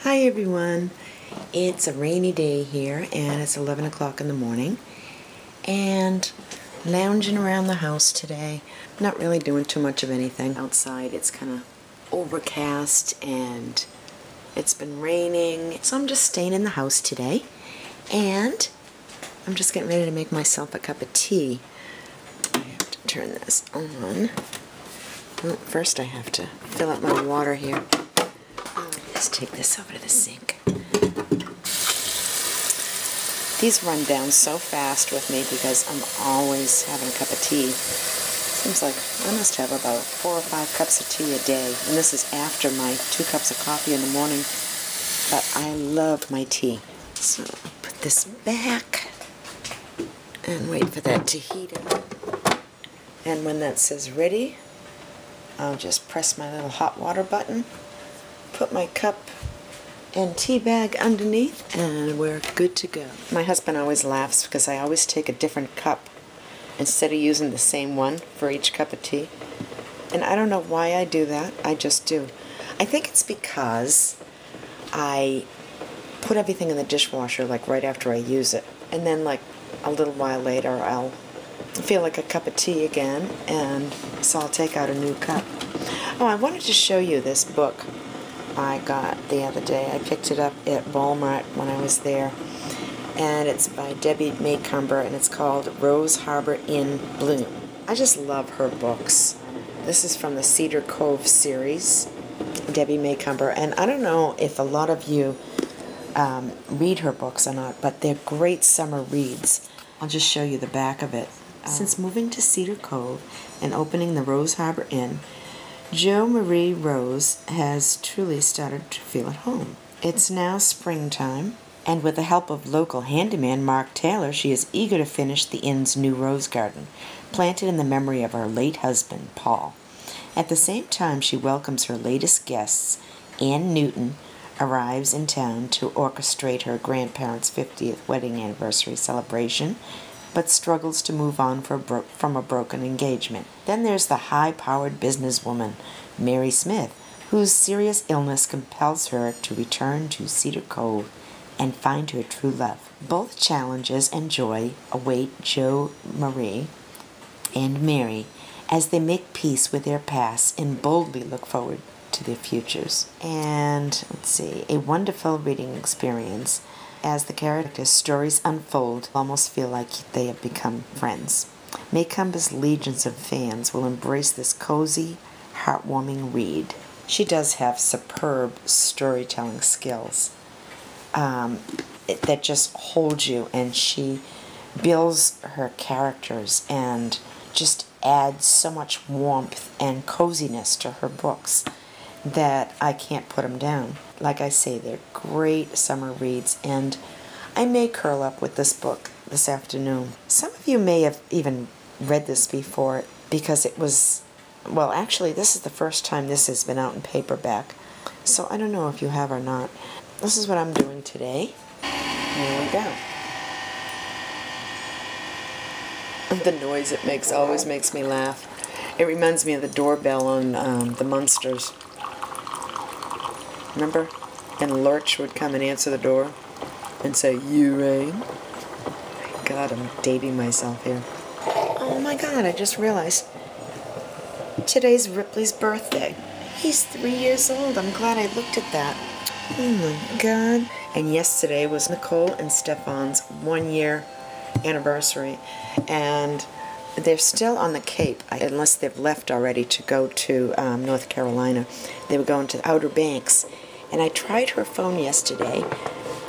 Hi everyone, it's a rainy day here and it's 11 o'clock in the morning and lounging around the house today. Not really doing too much of anything outside. It's kind of overcast and it's been raining, so I'm just staying in the house today and I'm just getting ready to make myself a cup of tea. I have to turn this on. Well, first I have to fill up my water here. Let's take this over to the sink. These run down so fast with me because I'm always having a cup of tea. Seems like I must have about 4 or 5 cups of tea a day. And this is after my 2 cups of coffee in the morning. But I love my tea. So I'll put this back and wait for that to heat up. And when that says ready, I'll just press my little hot water button, put my cup and tea bag underneath, and we're good to go. My husband always laughs because I always take a different cup instead of using the same one for each cup of tea. And I don't know why I do that, I just do. I think it's because I put everything in the dishwasher like right after I use it, and then like a little while later I'll feel like a cup of tea again, and so I'll take out a new cup. Oh, I wanted to show you this book I got the other day. I picked it up at Walmart when I was there, and it's by Debbie Maycomber, and it's called Rose Harbor in Bloom. I just love her books. This is from the Cedar Cove series, Debbie Maycomber, and I don't know if a lot of you read her books or not, but they're great summer reads. I'll just show you the back of it. Since moving to Cedar Cove and opening the Rose Harbor Inn, Jo Marie Rose has truly started to feel at home. It's now springtime, and with the help of local handyman Mark Taylor, she is eager to finish the inn's new rose garden, planted in the memory of her late husband, Paul. At the same time, she welcomes her latest guests. Ann Newton arrives in town to orchestrate her grandparents' 50th wedding anniversary celebration, but struggles to move on from a broken engagement. Then there's the high-powered businesswoman, Mary Smith, whose serious illness compels her to return to Cedar Cove and find her true love. Both challenges and joy await Jo Marie and Mary as they make peace with their past and boldly look forward to their futures. And let's see, a wonderful reading experience. As the characters' stories unfold, almost feel like they have become friends. Maycomber's legions of fans will embrace this cozy, heartwarming read. She does have superb storytelling skills that just hold you, and she builds her characters and just adds so much warmth and coziness to her books that I can't put them down. Like I say, they're great summer reads, and I may curl up with this book this afternoon. Some of you may have even read this before because it was, well, actually this is the first time this has been out in paperback, so I don't know if you have or not. This is what I'm doing today. Here we go. The noise it makes always makes me laugh. It reminds me of the doorbell on the Munsters. Remember? And Lurch would come and answer the door and say, "You rang?" God, I'm dating myself here. Oh my God, I just realized today's Ripley's birthday. He's 3 years old. I'm glad I looked at that. Oh my God. And yesterday was Nicole and Stefan's 1-year anniversary, and they're still on the Cape, unless they've left already to go to North Carolina. They were going to the Outer Banks, and I tried her phone yesterday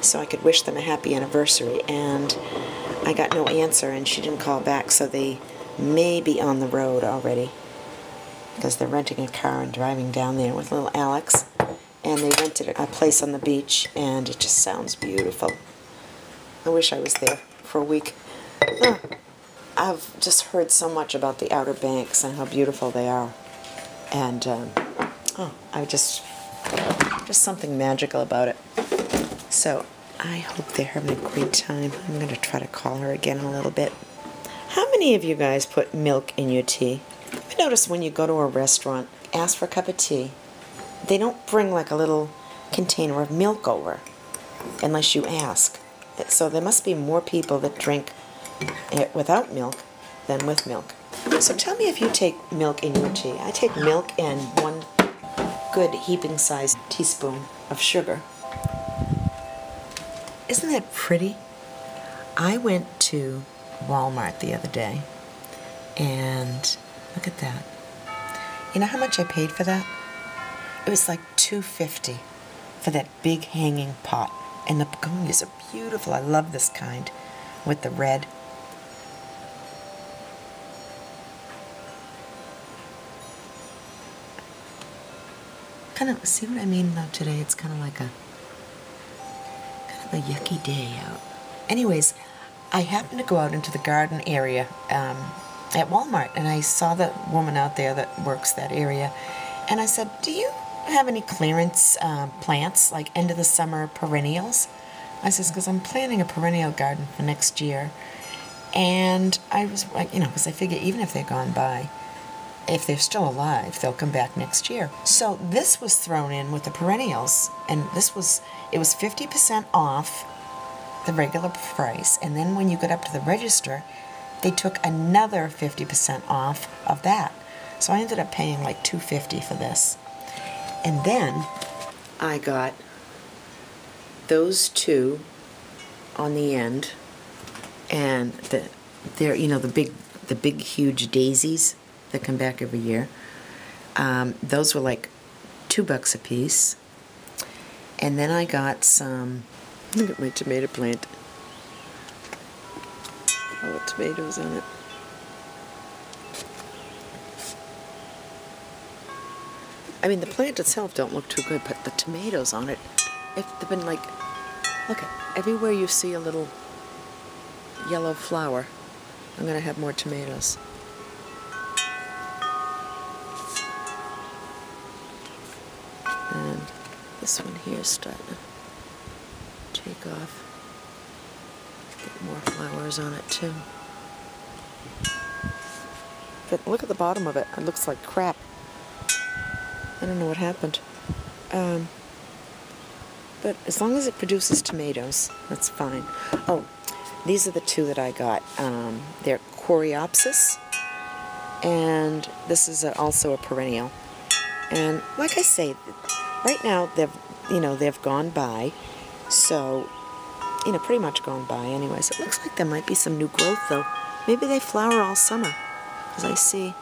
so I could wish them a happy anniversary, and I got no answer, and she didn't call back, so they may be on the road already because they're renting a car and driving down there with little Alex, and they rented a place on the beach, and it just sounds beautiful. I wish I was there for a week. I've just heard so much about the Outer Banks and how beautiful they are, and I just something magical about it. So I hope they're having a great time. I'm going to try to call her again in a little bit. How many of you guys put milk in your tea? You notice when you go to a restaurant, ask for a cup of tea, they don't bring like a little container of milk over, unless you ask. So there must be more people that drink it without milk than with milk. So tell me if you take milk in your tea. I take milk and one good heaping-sized teaspoon of sugar. Isn't that pretty? I went to Walmart the other day, and look at that. You know how much I paid for that? It was like $2.50 for that big hanging pot. And the begonias are beautiful. I love this kind with the red. Kind of, see what I mean though today? It's kind of like a yucky day out. Anyways, I happened to go out into the garden area at Walmart, and I saw the woman out there that works that area, and I said, do you have any clearance plants, like end of the summer perennials? I says, because I'm planning a perennial garden for next year, and I was like, you know, because I figure even if they're gone by, if they're still alive, they'll come back next year. So this was thrown in with the perennials, and it was 50% off the regular price, and then when you got up to the register, they took another 50% off of that. So I ended up paying like $2.50 for this. And then I got those two on the end, and they're, you know, the big huge daisies that come back every year. Those were like $2 a piece. And then I got some, look at my tomato plant. All the tomatoes on it. I mean, the plant itself don't look too good, but the tomatoes on it, they've been like, look at, everywhere you see a little yellow flower, I'm gonna have more tomatoes. And this one here is starting to take off. Get more flowers on it too. But look at the bottom of it. It looks like crap. I don't know what happened. But as long as it produces tomatoes, that's fine. Oh, these are the two that I got. They're Coreopsis, and this is also a perennial. And like I say, right now they've gone by, so pretty much gone by. Anyways, it looks like there might be some new growth though. Maybe they flower all summer, because I see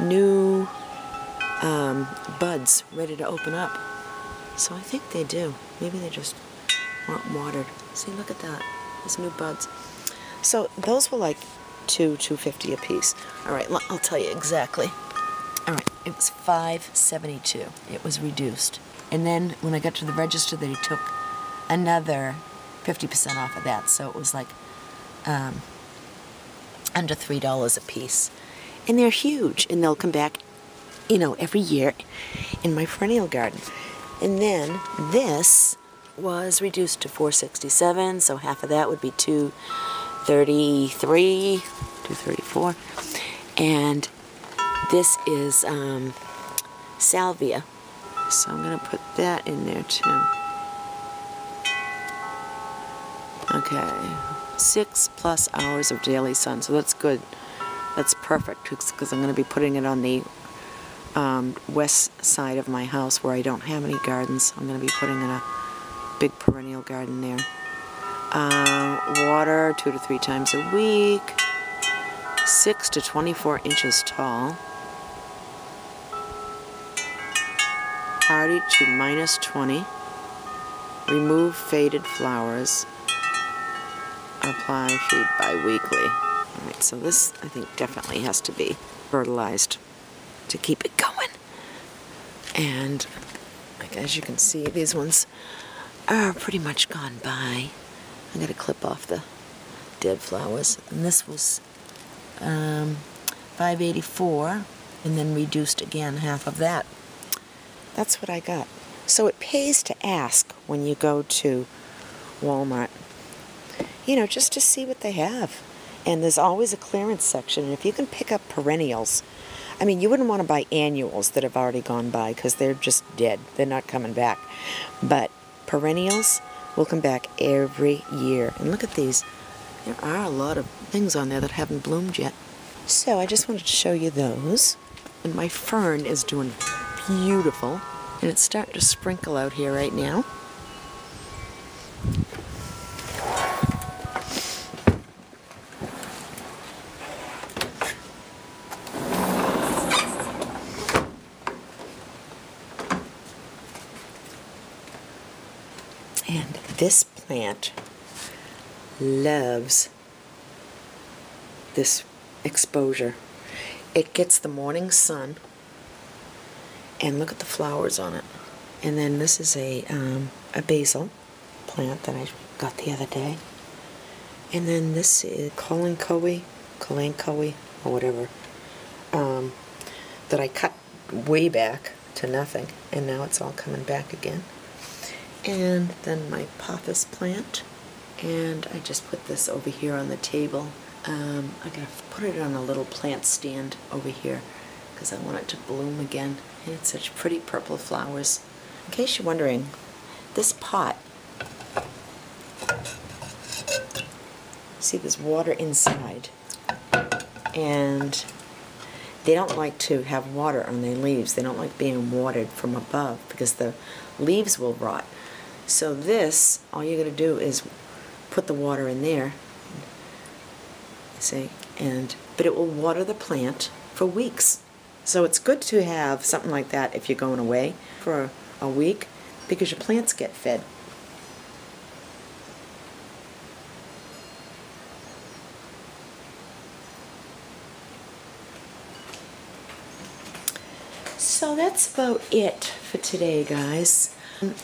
new buds ready to open up. So I think they do. Maybe they just weren't watered. See, look at that. There's new buds. So those were like $2.50 a piece. All right, I'll tell you exactly. All right, it was $5.72. It was reduced. And then when I got to the register, they took another 50% off of that. So it was like under $3 a piece. And they're huge, and they'll come back, every year in my perennial garden. And then this was reduced to $4.67, so half of that would be $2.34. And this is salvia, so I'm going to put that in there too. Okay, 6+ hours of daily sun, so that's good. That's perfect, because I'm going to be putting it on the west side of my house where I don't have any gardens. I'm going to be putting in a big perennial garden there. Water 2 to 3 times a week. 6 to 24 inches tall. Hardy to -20. Remove faded flowers. Apply feed bi-weekly. Alright, so this I think definitely has to be fertilized to keep it going. And like, as you can see, these ones are pretty much gone by. I gotta clip off the dead flowers. And this was $5.84, and then reduced again, half of that. That's what I got. So it pays to ask when you go to Walmart, just to see what they have. And there's always a clearance section, and if you can pick up perennials, I mean, you wouldn't want to buy annuals that have already gone by because they're just dead. They're not coming back. But perennials will come back every year. And look at these. There are a lot of things on there that haven't bloomed yet. So I just wanted to show you those. And my fern is doing beautiful. And it's starting to sprinkle out here right now. And this plant loves this exposure. It gets the morning sun, and look at the flowers on it. And then this is a basil plant that I got the other day. And then this is Colleen, or whatever, that I cut way back to nothing, and now it's all coming back again. And then my pothos plant, and I just put this over here on the table. I gotta put it on a little plant stand over here because I want it to bloom again. And it's such pretty purple flowers. In case you're wondering, this pot, see, there's water inside, and they don't like to have water on their leaves. They don't like being watered from above because the leaves will rot. So this, all you're going to do is put the water in there, see, but it will water the plant for weeks. So it's good to have something like that if you're going away for a week because your plants get fed. So that's about it for today, guys.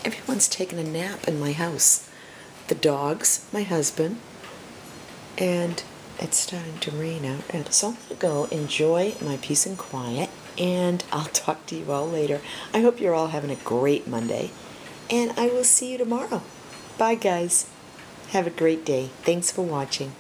Everyone's taking a nap in my house. The dogs, my husband, and it's starting to rain out. And so I'm going to go enjoy my peace and quiet, and I'll talk to you all later. I hope you're all having a great Monday, and I will see you tomorrow. Bye, guys. Have a great day. Thanks for watching.